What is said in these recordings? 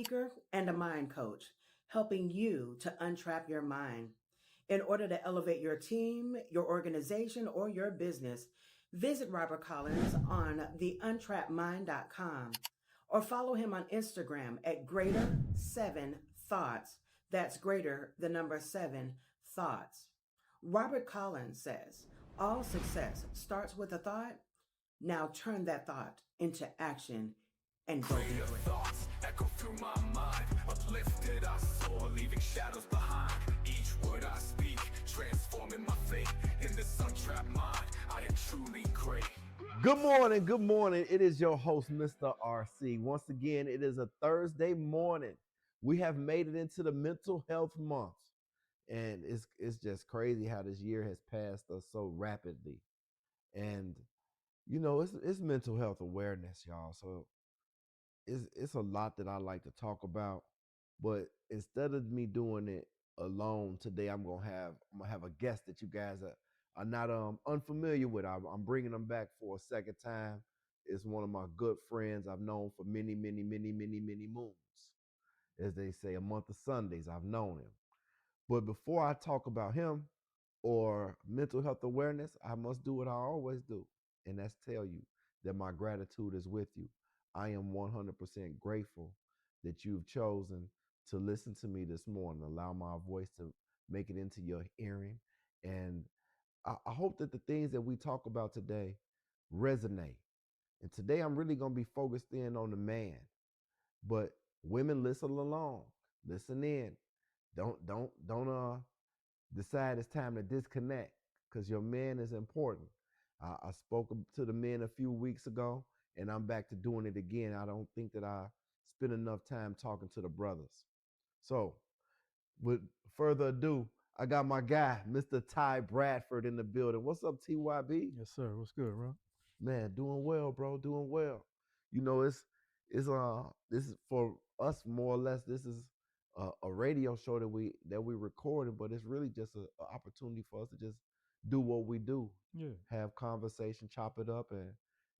Speaker and a mind coach, helping you to untrap your mind. In order to elevate your team, your organization, or your business, visit Robert Collins on theuntrappedmind.com or follow him on Instagram at greater seven thoughts. That's greater the number seven thoughts. Robert Collins says, all success starts with a thought. Now turn that thought into action and go be great. Thoughts echo through my mind, uplifted I soar, leaving shadows behind. Each word I speak, transforming my fate. In this untrapped mind, I am truly great. Good morning, good morning. It is your host, Mr. RC. Once again, it is a Thursday morning. We have made it into the mental health month. And it's just crazy how this year has passed us so rapidly. And it's mental health awareness, y'all. So it's a lot that I like to talk about, but instead of me doing it alone today, I'm gonna have a guest that you guys are not unfamiliar with. I'm bringing them back for a second time. It's one of my good friends I've known for many moons, as they say, a month of Sundays I've known him. But before I talk about him or mental health awareness, I must do what I always do, and that's tell you that my gratitude is with you. I am 100% grateful that you've chosen to listen to me this morning, allow my voice to make it into your hearing. And I hope that the things that we talk about today resonate. And today I'm really going to be focused in on the man, but women, listen along, listen in. Don't decide it's time to disconnect, because your man is important. I spoke to the men a few weeks ago, and I'm back to doing it again. I don't think that I spend enough time talking to the brothers. So, with further ado, I got my guy, Mr. Ty Bradford, in the building. What's up, TYB? Yes, sir. What's good, bro? Man, doing well, bro. Doing well. You know, it's this is for us more or less. This is a radio show that we recorded, but it's really just an opportunity for us to just do what we do, Yeah, have conversation, chop it up,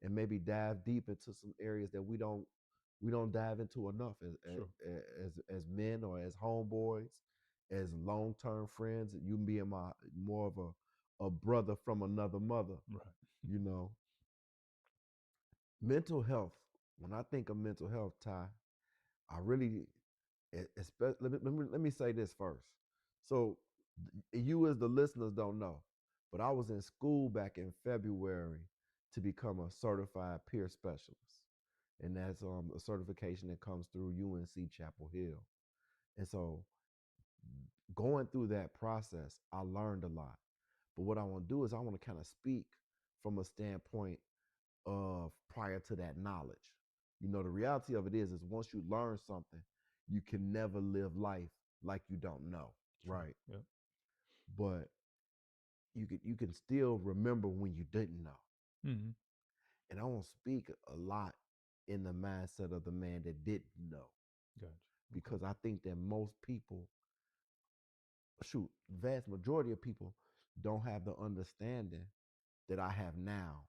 and maybe dive deep into some areas that we don't dive into enough sure. as men or as homeboys, as long-term friends. You being my more of a brother from another mother, Right. you know. Mental health. When I think of mental health, Ty, I really, especially, let me say this first. So, you as the listeners don't know, but I was in school back in February to become a certified peer specialist, and that's a certification that comes through UNC Chapel Hill. And so, going through that process, I learned a lot. But what I want to do is I want to kind of speak from a standpoint of prior to that knowledge. The reality of it is once you learn something, you can never live life like you don't know, Sure. right? Yep. But you can still remember when you didn't know. Mm-hmm. And I won't speak a lot in the mindset of the man that didn't know, Gotcha. Okay. because I think that most people, shoot, vast majority of people don't have the understanding that I have now,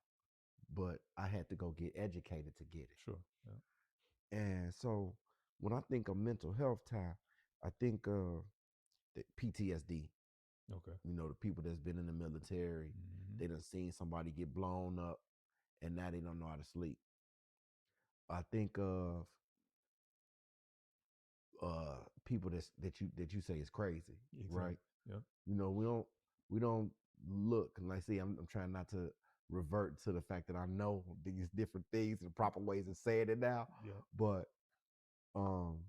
but I had to go get educated to get it. Sure. Yeah. And so when I think of mental health, time, I think of the PTSD. Okay. The people that's been in the military, Mm-hmm. they done seen somebody get blown up, and now they don't know how to sleep. I think of people that you say is crazy, Exactly. right? Yep. We don't look, and like, see, I'm trying not to revert to the fact that I know these different things and proper ways of saying it now, Yep. but um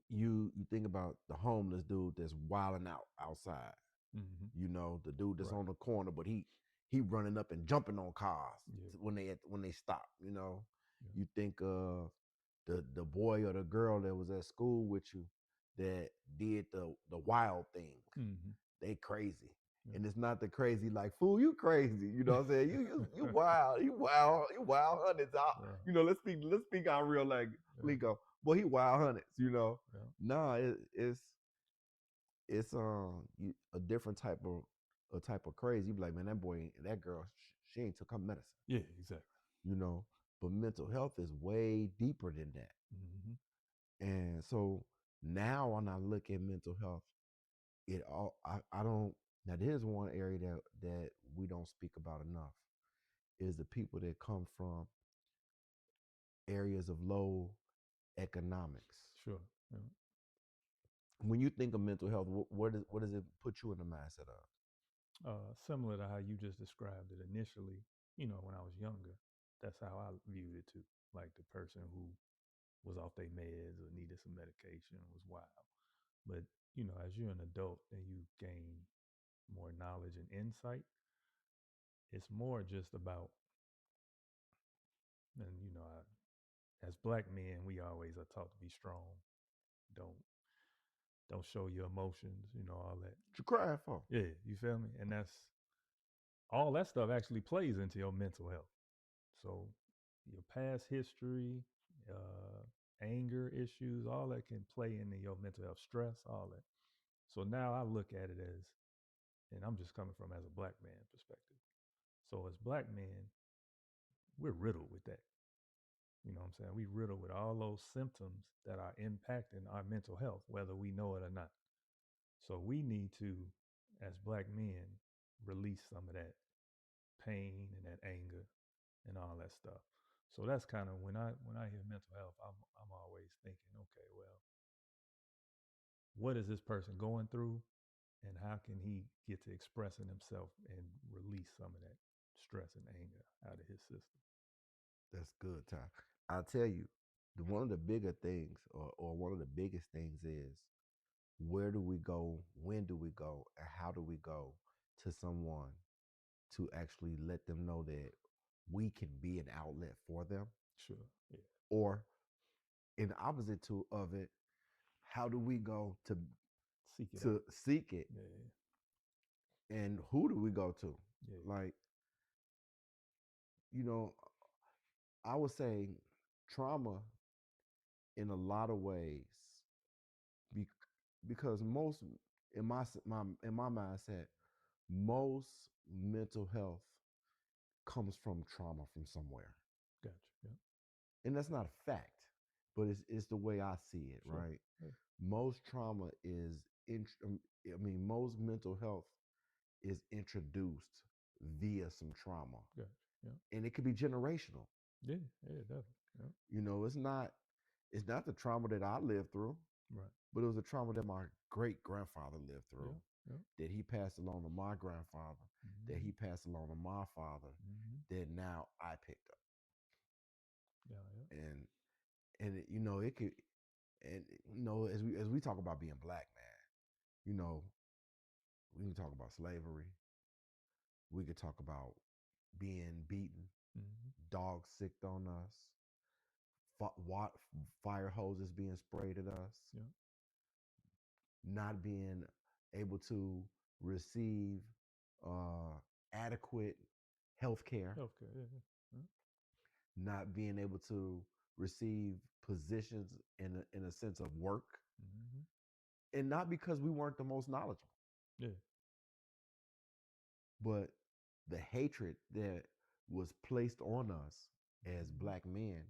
you think about the homeless dude that's wilding out outside. Mm-hmm. The dude that's Right. on the corner, but he running up and jumping on cars Yeah. when they stop. Yeah. You think of the boy or the girl that was at school with you that did the wild things. Mm-hmm. They crazy. Yeah. And it's not the crazy like, fool, you crazy. You know what I'm saying? You wild, you wild hundreds out. Right. Let's speak our real like Yeah. lingo. Boy, he wild hundreds. Yeah. Nah, it's a different type of crazy. You be like, man, that girl, she ain't took her medicine. Yeah. Exactly. You know, but mental health is way deeper than that. Mm-hmm. And so now when I look at mental health, I don't, now there's one area that we don't speak about enough is the people that come from areas of low economics. Sure. Yeah. When you think of mental health, what does it put you in the mindset of? Similar to how you just described it initially, when I was younger, that's how I viewed it too. Like the person who was off their meds or needed some medication was wild. But, as you're an adult and you gain more knowledge and insight, it's more just about, and, as black men, we always are taught to be strong. Don't don't show your emotions, all that. What you crying for? Yeah, you feel me? And that's all that stuff actually plays into your mental health. So your past history, anger issues, all that can play into your mental health, stress, all that. So now I look at it as, and I'm just coming from as a black man perspective. So as black men, we're riddled with that. You know what I'm saying? We riddled with all those symptoms that are impacting our mental health, whether we know it or not. So we need to, as black men, release some of that pain and that anger and all that stuff. So that's kind of when I hear mental health, I'm always thinking, okay, well, what is this person going through, and how can he get to expressing himself and release some of that stress and anger out of his system? That's good, Ty. I'll tell you, one of the bigger things, or one of the biggest things is where do we go, when do we go, and how do we go to someone to actually let them know that we can be an outlet for them? Sure. Yeah. Or in the opposite to of it, how do we go Seek it to out. seek it, Yeah. and who do we go to? Yeah. Like, you know, I would say trauma in a lot of ways, be, because most in my mindset, most mental health comes from trauma from somewhere, Gotcha. Yeah. and that's not a fact, but it's the way I see it. Sure. Right? Yeah. Most trauma is I mean, most mental health is introduced via some trauma, Gotcha. Yeah. and it could be generational. Yeah. Yeah. Definitely. Yeah. It's not the trauma that I lived through, Right. but it was a trauma that my great grandfather lived through, Yeah. Yeah. that he passed along to my grandfather, that he Mm-hmm. passed along to my father, Mm-hmm. that now I picked up. Yeah. Yeah. It could, and as we talk about being black, man, you know, we can talk about slavery. We could talk about being beaten, Mm-hmm. dogs sicked on us, fire hoses being sprayed at us, Yeah. not being able to receive adequate health care, Healthcare. Yeah. Yeah. not being able to receive positions in a sense of work, Mm-hmm. and not because we weren't the most knowledgeable, Yeah. but the hatred that was placed on us as Mm-hmm. black men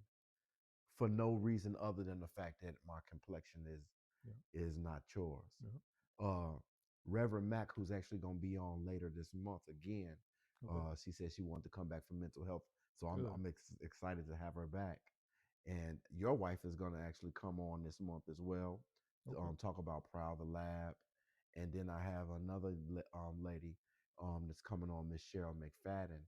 for no reason other than the fact that my complexion Yeah. is not yours. Yeah. Uh, Reverend Mack, who's actually going to be on later this month again, Okay. she said she wanted to come back for mental health, so Good. I'm excited to have her back. And your wife is going to actually come on this month as well to Okay. talk about Proud the Lab. And then I have another lady that's coming on, Miss Cheryl McFadden,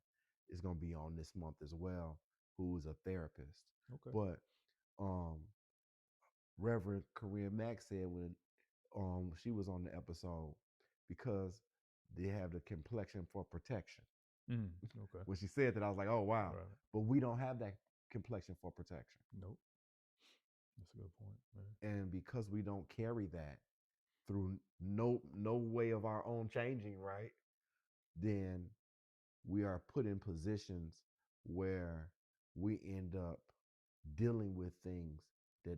is going to be on this month as well, who's a therapist. Okay. But um, Reverend Korean Mack said when she was on the episode, because they have the complexion for protection. Mm. Okay. When she said that, I was like, oh wow. Right. But we don't have that complexion for protection. Nope. That's a good point, man. And because we don't carry that through no way of our own changing, right? Then we are put in positions where we end up dealing with things that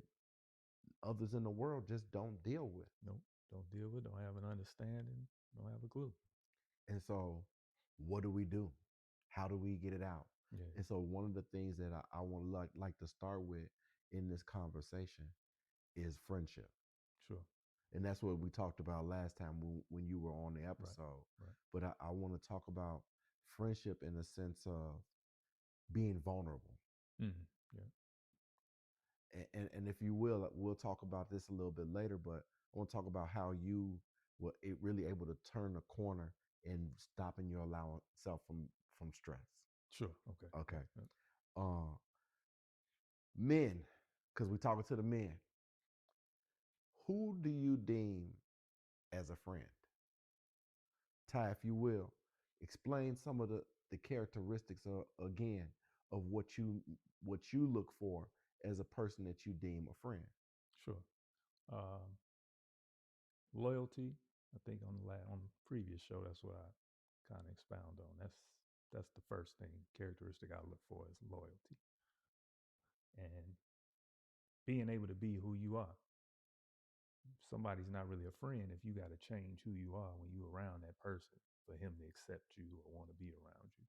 others in the world just don't deal with. Nope. Don't deal with. Don't have an understanding. Don't have a clue. And so, what do we do? How do we get it out? Yeah. And so, one of the things that I want to like to start with in this conversation is friendship. Sure. And that's what we talked about last time when you were on the Right. episode. Right. But I want to talk about friendship in the sense of being vulnerable. Mm-hmm. Yeah. And if you will, we'll talk about this a little bit later, but I want to talk about how you were really able to turn the corner in stopping your allowing self from stress. Sure. Okay. Okay. Yeah. Uh, Men, because we're talking to the men, who do you deem as a friend? Ty, if you will, explain some of the characteristics again of what you look for as a person that you deem a friend. Sure. Um, Loyalty. I think on the previous show, that's what I kind of expound on. That's the first thing characteristic I look for is loyalty and being able to be who you are. Somebody's not really a friend if you got to change who you are when you're around that person for him to accept you or want to be around you.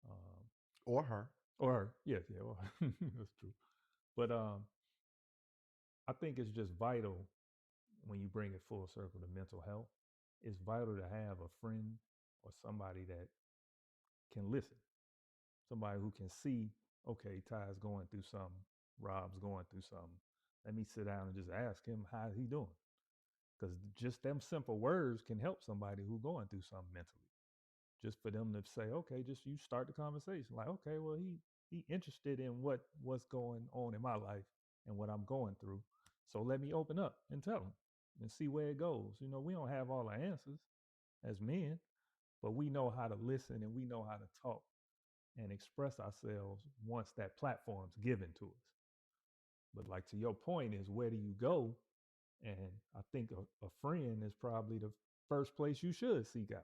Um, Or her. or yes, yeah, or, that's true. But I think it's just vital when you bring it full circle to mental health. It's vital to have a friend or somebody that can listen, somebody who can see, okay, Ty's going through something, Rob's going through something. Let me sit down and just ask him how he doing. Because just them simple words can help somebody who going through something mentally. Just for them to say, okay, just you start the conversation. Like, okay, well, he interested in what's going on in my life and what I'm going through. So let me open up and tell him and see where it goes. You know, we don't have all the answers as men, but we know how to listen and we know how to talk and express ourselves once that platform's given to us. But like to your point is where do you go? And I think a friend is probably the first place you should seek out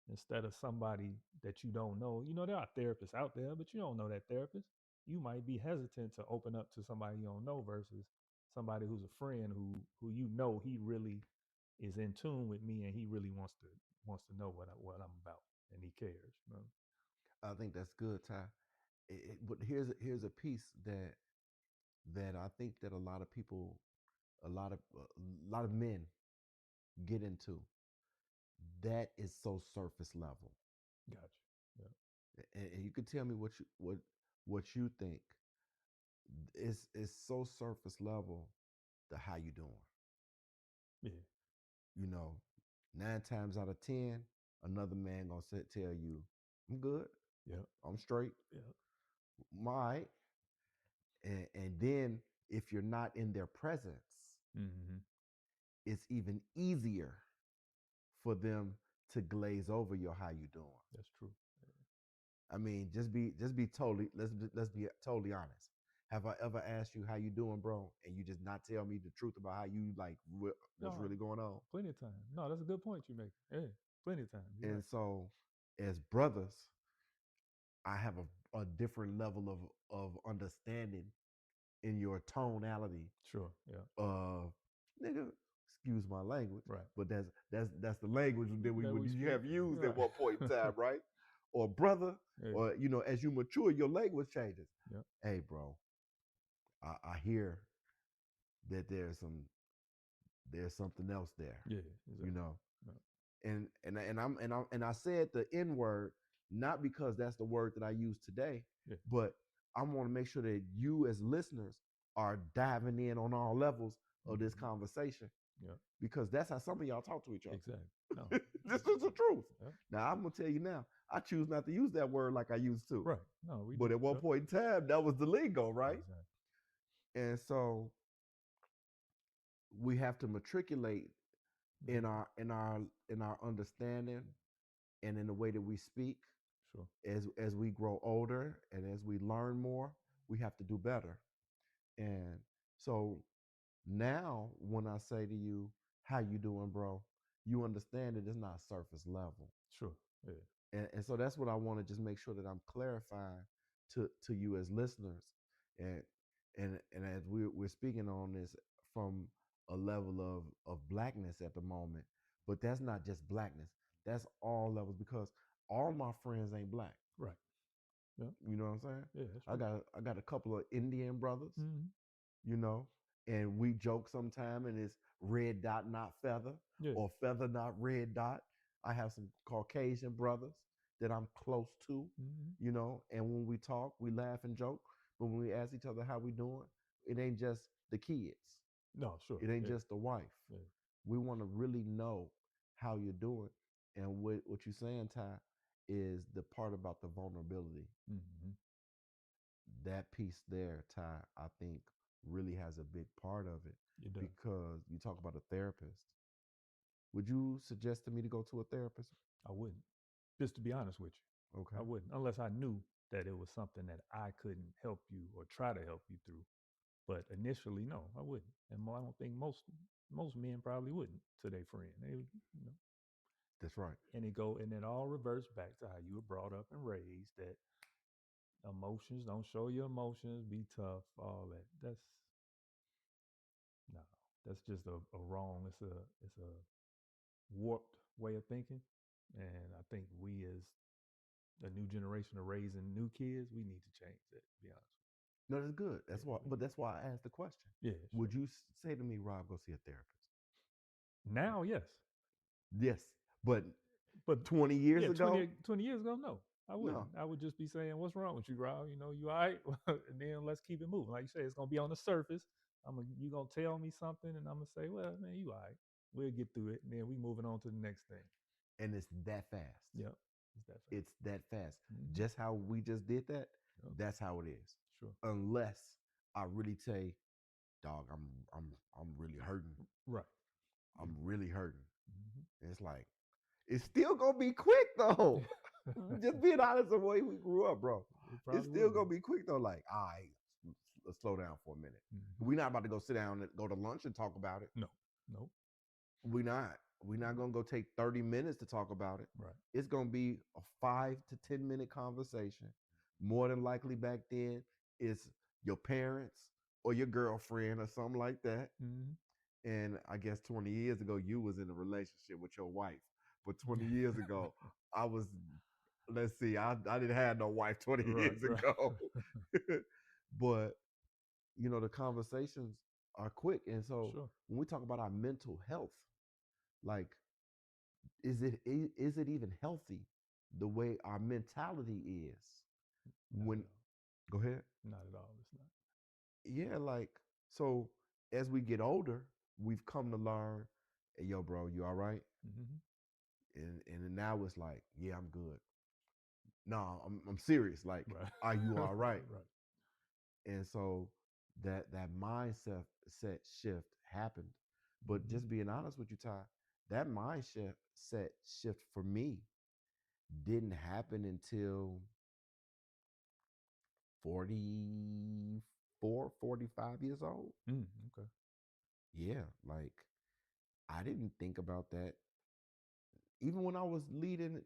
instead of somebody that you don't know. You know, there are therapists out there, but you don't know that therapist. You might be hesitant to open up to somebody you don't know versus somebody who's a friend who you know he really is in tune with me and he really wants to know what I'm about and he cares. You know? I think that's good, Ty. But here's a piece that I think that a lot of people, a lot of men get into. That is so surface level, Gotcha. Yeah. and you can tell me what you think. It's so surface level. The how you doing? Yeah. You know, 9 times out of 10, another man gonna tell you, "I'm good. Yeah. I'm straight. Yeah. I'm all right." And then if you're not in their presence, Mm-hmm. it's even easier for them to glaze over your how you doing. That's true. I mean, just be totally let's be totally honest. Have I ever asked you how you doing, bro, and you just not tell me the truth about how you like what's No, really going on? plenty of time. No, that's a good point you make. Yeah, plenty of time. You're And right. so, as brothers, I have a different level of understanding in your tonality. Sure. Yeah. Nigga, excuse my language, Right. but that's the language that we That would we you speak. have used at Right. one point in time, right? Or brother, Yeah. or as you mature, your language changes. Yeah. Hey, bro, I hear that there's something else there, Yeah. you Exactly. know. Yeah. And I said the N word not because that's the word that I use today, Yeah. but I want to make sure that you as listeners are diving in on all levels of this Mm-hmm. conversation Yeah. because that's how some of y'all talk to each other. Exactly. No. This is the truth. Yeah. Now I'm gonna tell you now. I choose not to use that word like I used to, Right. No, we but do. at one Yeah. point in time, that was the lingo, right? Exactly. And so we have to matriculate Yeah. in our understanding and in the way that we speak Sure. as we grow older and as we learn more. We have to do better. And so now when I say to you, how you doing, bro, you understand that it's not surface level. Sure. Yeah. And so that's what I want to just make sure that I'm clarifying to you as listeners. And and and as we're speaking on this from a level of blackness at the moment, but that's not just blackness, that's all levels, because all my friends ain't black. Right. Yeah. You know what I'm saying? Yeah. That's I true. got I got a couple of Indian brothers, Mm-hmm. you know, and we joke sometime, and it's red dot not feather, Yeah. or feather not red dot. I have some Caucasian brothers that I'm close to, Hmm. and when we talk, we laugh and joke. But when we ask each other how we doing, it ain't just the kids. No, sure. It ain't Yeah. just the wife. Yeah. We want to really know how you're doing. And what you're saying, Ty, is the part about the vulnerability. Hmm. That piece there, Ty, I think really has a big part of it, It does. because you talk about a therapist. Would you suggest to me to go to a therapist? I wouldn't. Just to be honest with you, Okay, I wouldn't, unless I knew that it was something that I couldn't help you or try to help you through. But initially, no, I wouldn't, and I don't think most men probably wouldn't to their friend. They would, that's right. and it all reverts back to how you were brought up and raised. That emotions, don't show your emotions, be tough, all that. No, that's just a wrong. It's a warped way of thinking, and I think we as a new generation of raising new kids, we need to change that. To be honest, No, that's good. yeah, But that's why I asked the question. yeah, sure. Would you say to me, Rob, go see a therapist? Now, yes, Yes, but but 20 years yeah, ago, 20 years ago, no, I wouldn't. no. I would just be saying, "What's wrong with you, Rob? You all right?" And then let's keep it moving. Like you say, it's gonna be on the surface. You gonna tell me something, and I'm gonna say, "Well, man, you all right? We'll get through it." And then we moving on to the next thing. And it's that fast. Yep, it's that fast. It's that fast. Mm-hmm. Just how we just did that, Yep. that's how it is. Sure. Unless I really say, dog, I'm really hurting. Right. I'm really hurting. Mm-hmm. And it's like, it's still gonna be quick though. Just being honest, the way we grew up, bro. It It's probably still would be. gonna be quick though. Like, all right, let's slow down for a minute. Mm-hmm. We're not about to go sit down and go to lunch and talk about it. No. Nope. We're not. We're not gonna go take 30 minutes to talk about it. Right. It's gonna be a 5 to 10 minute conversation. More than likely back then, it's your parents or your girlfriend or something like that. Mm-hmm. And I guess 20 years ago, you was in a relationship with your wife. But 20 years ago, I was, let's see, I didn't have no wife 20 Right. years Right. ago. But, the conversations are quick. And so Sure. when we talk about our mental health, like, is it even healthy the way our mentality is? Not When, at all. go ahead. Not at all. It's not. Yeah, like, so as we get older, we've come to learn, hey, yo, bro, you all right? Mm-hmm. And now it's like, yeah, I'm good. No, I'm serious. Like, Right. are you all right? Right. And so that mindset set shift happened. But Mm-hmm. just being honest with you, Ty, that mindset set shift for me didn't happen until 44, 45 years old. Okay. Yeah, like, I didn't think about that even when I was leading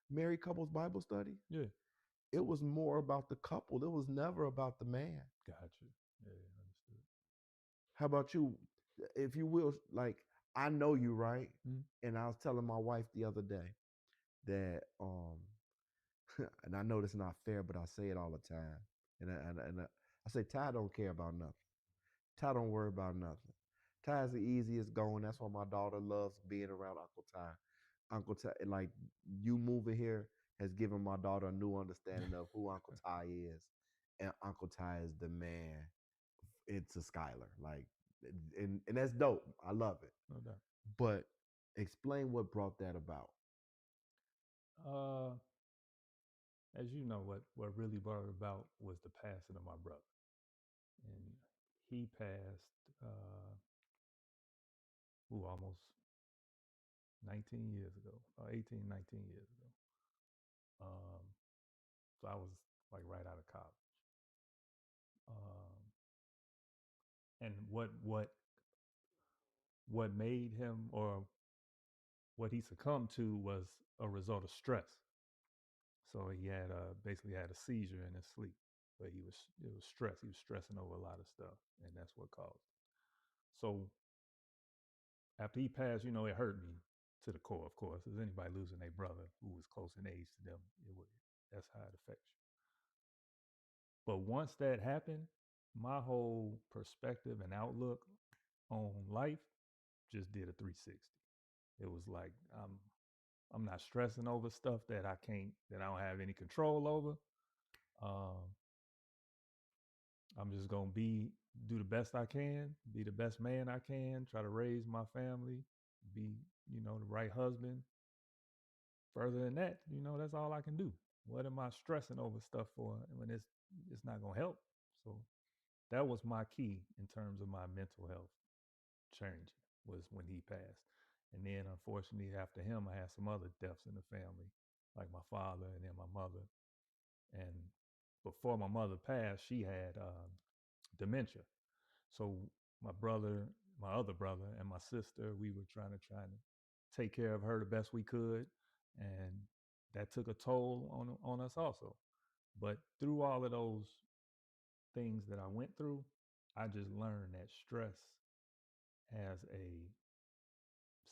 married couples Bible study. Yeah. It was more about the couple. It was never about the man. Gotcha. Yeah. Understood. How about you? If you will, like, I know you, right? Mm-hmm. And I was telling my wife the other day that and I know this is not fair, but I say it all the time. And I say, Ty don't care about nothing. Ty don't worry about nothing. Ty's the easiest going. That's why my daughter loves being around Uncle Ty. Uncle Ty, like, you moving here has given my daughter a new understanding of who Uncle Ty is. And Uncle Ty is the man into Skylar. Like, and that's dope. I love it. No doubt. But explain what brought that about. Uh, as you know, what really brought it about was the passing of my brother, and he passed. Almost 19 years ago, 18, 19 years ago. Um, so I was like right out of college. Um, and what made him, or what he succumbed to, was a result of stress. So he had basically had a seizure in his sleep, but it was stress. He was stressing over a lot of stuff, and that's what caused it. So after he passed, it hurt me to the core. Of course, as anybody losing a brother who was close in age to them, that's how it affects you. But once that happened, my whole perspective and outlook on life just did a 360. It was like I'm not stressing over stuff that I don't have any control over. Um, I'm just gonna do the best I can, be the best man I can, try to raise my family, be, the right husband. Further than that, that's all I can do. What am I stressing over stuff for when it's not gonna help? So that was my key in terms of my mental health changing, was when he passed. And then unfortunately after him I had some other deaths in the family, like my father and then my mother. And before my mother passed, she had dementia. So my brother, my other brother, and my sister, we were trying to take care of her the best we could, and that took a toll on us also. But through all of those things that I went through, I just learned that stress has a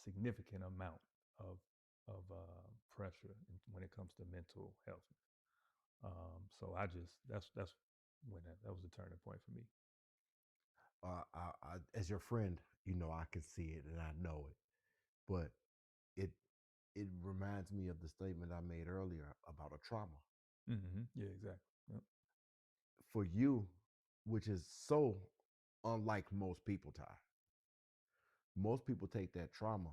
significant amount of pressure when it comes to mental health. So that's when that was a turning point for me. As your friend, I can see it and I know it, but it it reminds me of the statement I made earlier about a trauma. Yeah, exactly. Yep. For you, which is so unlike most people, Ty. Most people take that trauma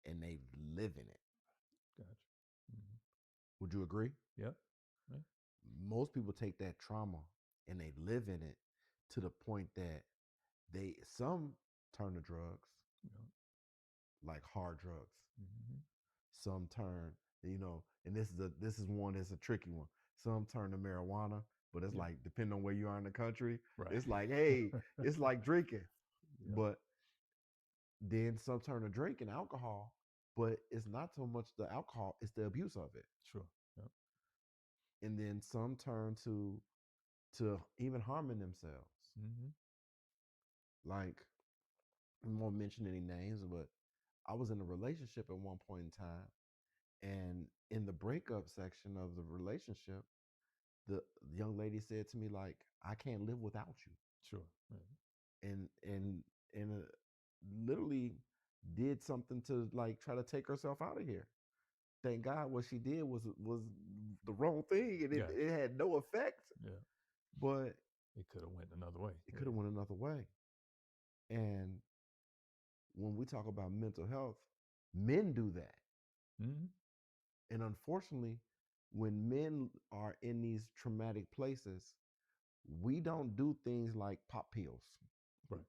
and they live in it. Gotcha. Mm-hmm. Would you agree? Yep. Yeah. Most people take that trauma and they live in it to the point that some turn to drugs, Yep. like hard drugs. Mm-hmm. Some turn, and this is one that's a tricky one. Some turn to marijuana, but it's Yeah. like depending on where you are in the country, Right. it's like, hey, it's like drinking. Yep. But then some turn to drinking alcohol, but it's not so much the alcohol, it's the abuse of it. Sure. Yep. And then some turn to even harming themselves. Mm-hmm. Like, I won't mention any names, but I was in a relationship at one point in time, and in the breakup section of the relationship, the young lady said to me, like, I can't live without you. Sure. Yeah. And literally did something to like try to take herself out of here. Thank God what she did was the wrong thing, and Gotcha. it had no effect, Yeah. but It could have went another way. it could have went another way. And when we talk about mental health, men do that. Mm-hmm. And unfortunately, when men are in these traumatic places, we don't do things like pop pills. Right.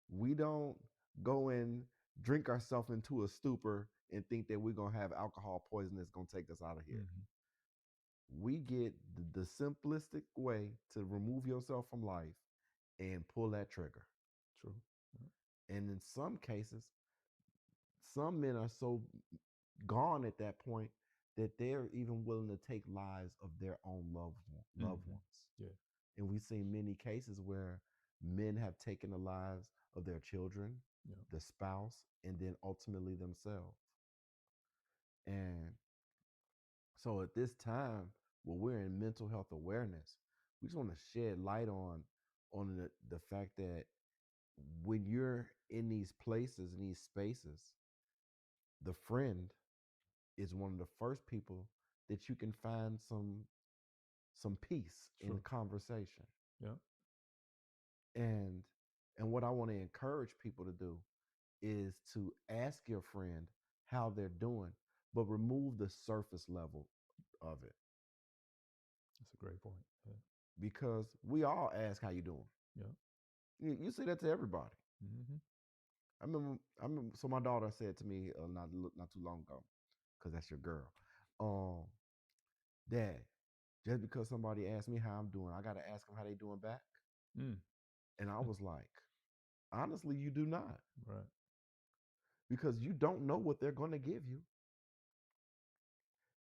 We don't go and drink ourselves into a stupor and think that we're going to have alcohol poison that's going to take us out of here. Mm-hmm. We get the simplistic way to remove yourself from life and pull that trigger. True. Yep. And in some cases, some men are so gone at that point that they're even willing to take lives of their own loved Mm-hmm. ones. Yeah. And we've seen many cases where men have taken the lives of their children, Yep. the spouse, and then ultimately themselves. And so at this time, when we're in mental health awareness, we just want to shed light on the fact that when you're in these places, in these spaces, the friend is one of the first people that you can find some peace in Sure. conversation. Yep. And what I want to encourage people to do is to ask your friend how they're doing, but remove the surface level of it. That's a great point. Yeah. Because we all ask how you doing. Yep. You say that to everybody. Mm-hmm. I remember. So my daughter said to me not too long ago, because that's your girl, Dad, just because somebody asked me how I'm doing, I got to ask them how they doing back. Mm. And I was like, honestly, you do not, Right. because you don't know what they're going to give you.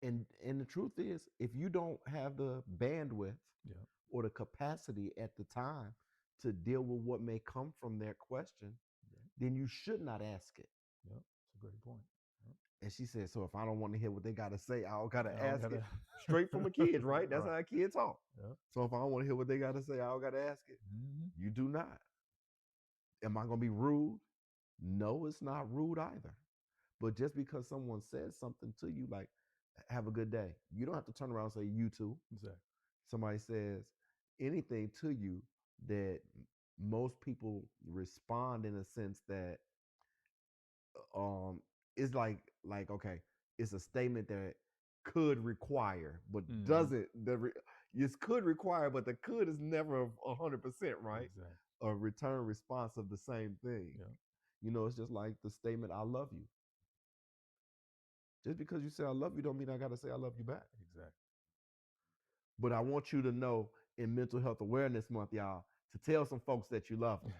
And the truth is, if you don't have the bandwidth Yep. or the capacity at the time to deal with what may come from their question, Yep. then you should not ask it. Yep. That's a great point. Yep. And she said, so if I don't want to hear what they got to say, I don't got to I don't ask it gotta. straight from a kid, right? That's Right. how a kid talk. Yep. So if I don't want to hear what they got to say, I don't got to ask it. Mm-hmm. You do not. Am I going to be rude? No, it's not rude either. But just because someone says something to you, like, have a good day, you don't have to turn around and say, you too. Exactly. Somebody says anything to you that most people respond in a sense that um it's like okay, it's a statement that could require but Mm-hmm. doesn't it could require, but the could is never 100%, right? Exactly. A return response of the same thing. Yeah. It's just like the statement I love you. Just because you say I love you don't mean I got to say I love you back. Exactly. But I want you to know, in Mental Health Awareness Month, y'all, to tell some folks that you love them.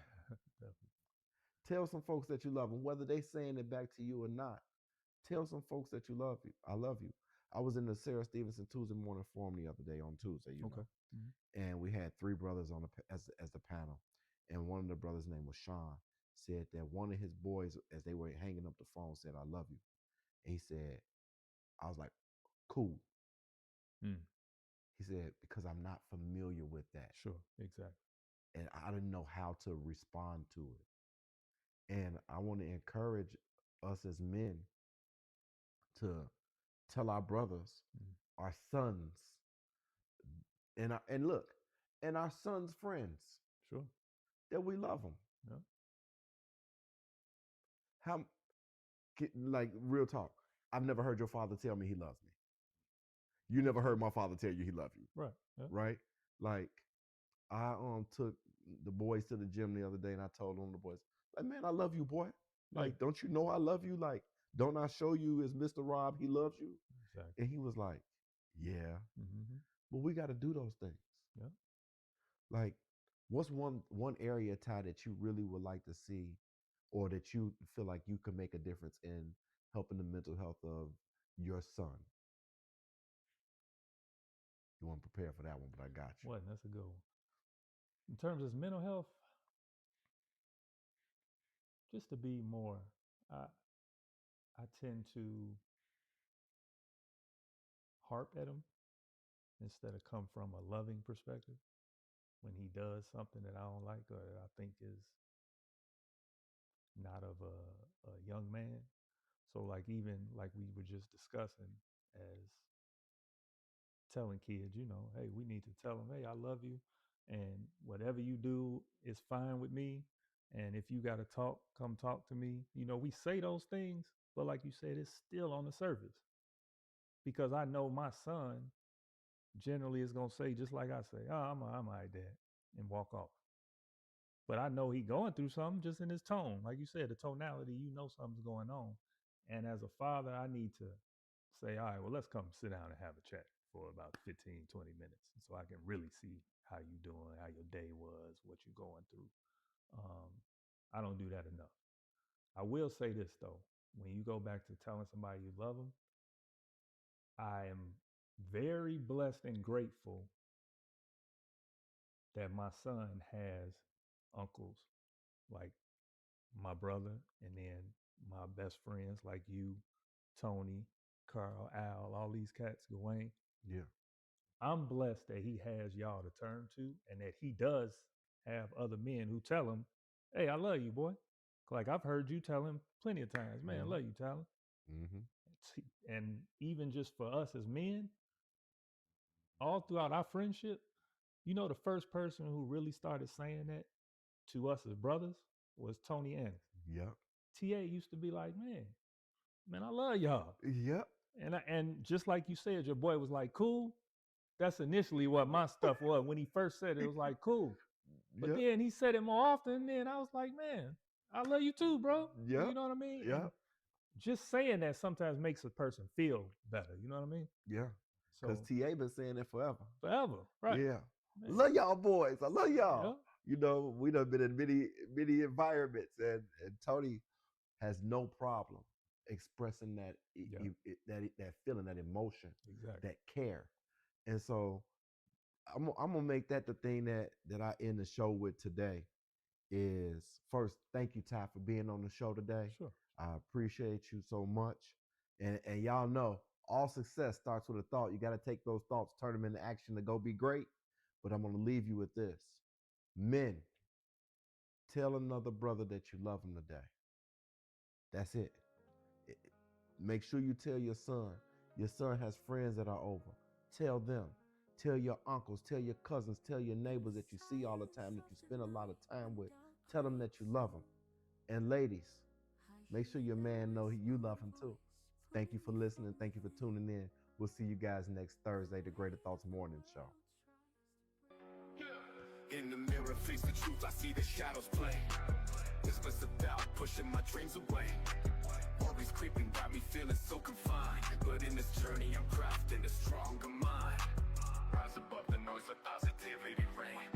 Definitely. Tell some folks that you love them, whether they saying it back to you or not. Tell some folks that you love you. I love you. I was in the Sarah Stevenson Tuesday morning forum the other day on Tuesday, Okay. Mm-hmm. and we had three brothers on as the panel, and one of the brothers' name was Sean. Said that one of his boys, as they were hanging up the phone, said, "I love you," and he said, "I was like, cool." Mm. He said, "Because I'm not familiar with that, Sure. Exactly. and I didn't know how to respond to it." And I want to encourage us as men to tell our brothers, Mm. our sons, and look, and our sons' friends Sure. that we love them. Yeah. How, like, real talk? I've never heard your father tell me he loves me. You never heard my father tell you he loved you, Right. Yeah. right? Like, I took the boys to the gym the other day, and I told them, the boys, like, man, I love you, boy. Yeah. Like, don't you know I love you? Like, don't I show you as Mr. Rob he loves you? Exactly. And he was like, yeah, Mm-hmm. but we got to do those things. Yeah. Like, what's one area, Ty, that you really would like to see, or that you feel like you could make a difference in helping the mental health of your son? You weren't prepared for that one, but I got you. What? That's a good one. In terms of mental health, just to be more, I I tend to harp at him instead of come from a loving perspective when he does something that I don't like or that I think is not of a young man. So like even like we were just discussing as telling kids, hey, we need to tell them, hey, I love you, and whatever you do is fine with me. And if you got to talk, come talk to me. We say those things, but like you said, it's still on the surface because I know my son generally is gonna say just like I say, oh, I'm all right, dad, and walk off. But I know he going through something just in his tone. Like you said, the tonality, something's going on. And as a father, I need to say, all right, well, let's come sit down and have a chat for about 15, 20 minutes so I can really see how you doing, how your day was, what you're going through. Um, I don't do that enough. I will say this, though. When you go back to telling somebody you love them, I am very blessed and grateful that my son has uncles like my brother and then my best friends like you, Tony, Carl, Al, all these cats, Gawain. Yeah. I'm blessed that he has y'all to turn to and that he does have other men who tell him, hey, I love you, boy. Like I've heard you tell him plenty of times, man, I love you, Tyler. Mm-hmm. And even just for us as men, all throughout our friendship, the first person who really started saying that to us as brothers was Tony Annis. Yep. TA used to be like, man, I love y'all. Yep. And just like you said, your boy was like, cool. That's initially what my stuff was. When he first said it, it was like, cool. But Yep. then he said it more often. And then I was like, man, I love you too, bro. Yep. You know what I mean? And Yep. just saying that sometimes makes a person feel better. You know what I mean? Yeah. Because So TA been saying it forever. forever, right? Yeah. Man. Love y'all boys. I love y'all. Yeah. We done been in many environments, and Tony has no problem expressing Yeah. that feeling, that emotion, Exactly. that care. And so I'm gonna make that the thing that I end the show with today. Is first, thank you, Ty, for being on the show today. Sure. I appreciate you so much. And y'all know all success starts with a thought. You got to take those thoughts, turn them into action to go be great. But I'm going to leave you with this. Men, tell another brother that you love him today. That's it. Make sure you tell your son. Your son has friends that are over. Tell them. Tell your uncles, tell your cousins, tell your neighbors that you see all the time, that you spend a lot of time with. Tell them that you love them. And ladies, make sure your man know you love him too. Thank you for listening. Thank you for tuning in. We'll see you guys next Thursday, the Greater Thoughts Morning Show. In the mirror, face the truth, I see the shadows play. This was about pushing my dreams away. Worries creeping by me, feeling so confined. But in this journey, I'm crafting a stronger mind. Rise above the noise, let positivity reign.